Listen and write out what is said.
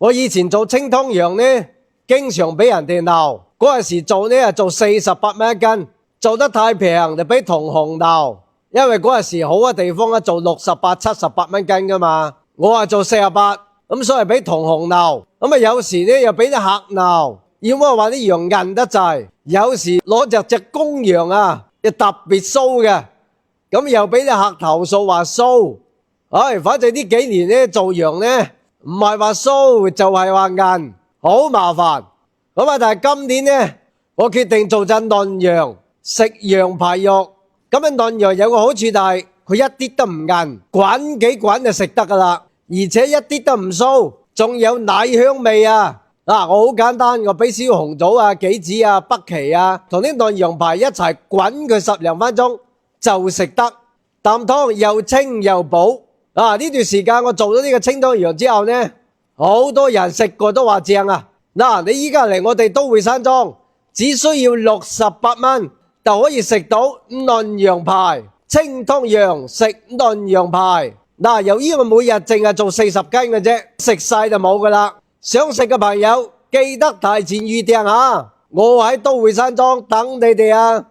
我以前做清湯羊呢，經常俾人哋鬧。嗰陣時做呢做48蚊一斤，做得太平就俾同行鬧。因為嗰陣時好嘅地方咧做68、78蚊斤噶嘛，我話做48，咁所以俾同行鬧。咁啊有時呢又俾啲客鬧，要麼話啲羊韌得滯，有時攞隻公羊啊，又特別騷嘅，咁又俾啲客投訴話騷。反正呢幾年呢做羊呢，唔係話騷就係話韌，好麻煩。咁啊，但係今年呢，我決定做隻嫩羊，食羊排肉。咁樣嫩羊有個好處就係佢一啲都唔韌，滾幾滾就食得噶啦，而且一啲都唔騷，仲有奶香味啊！我好簡單，我俾少紅棗啊、杞子啊、北芪啊，同啲嫩羊排一齊滾佢10零分鐘就食得。啖湯又清又補。呢段時間我做咗呢個清湯羊之後呢，好多人食過都話正啊！你依家嚟我哋都會山莊，只需要68蚊就可以食到嫩羊排，清湯羊食嫩羊排。由於我每日淨係做40斤嘅啫，食晒就冇噶啦。想食嘅朋友記得提前預訂下，我喺都會山莊等你哋啊！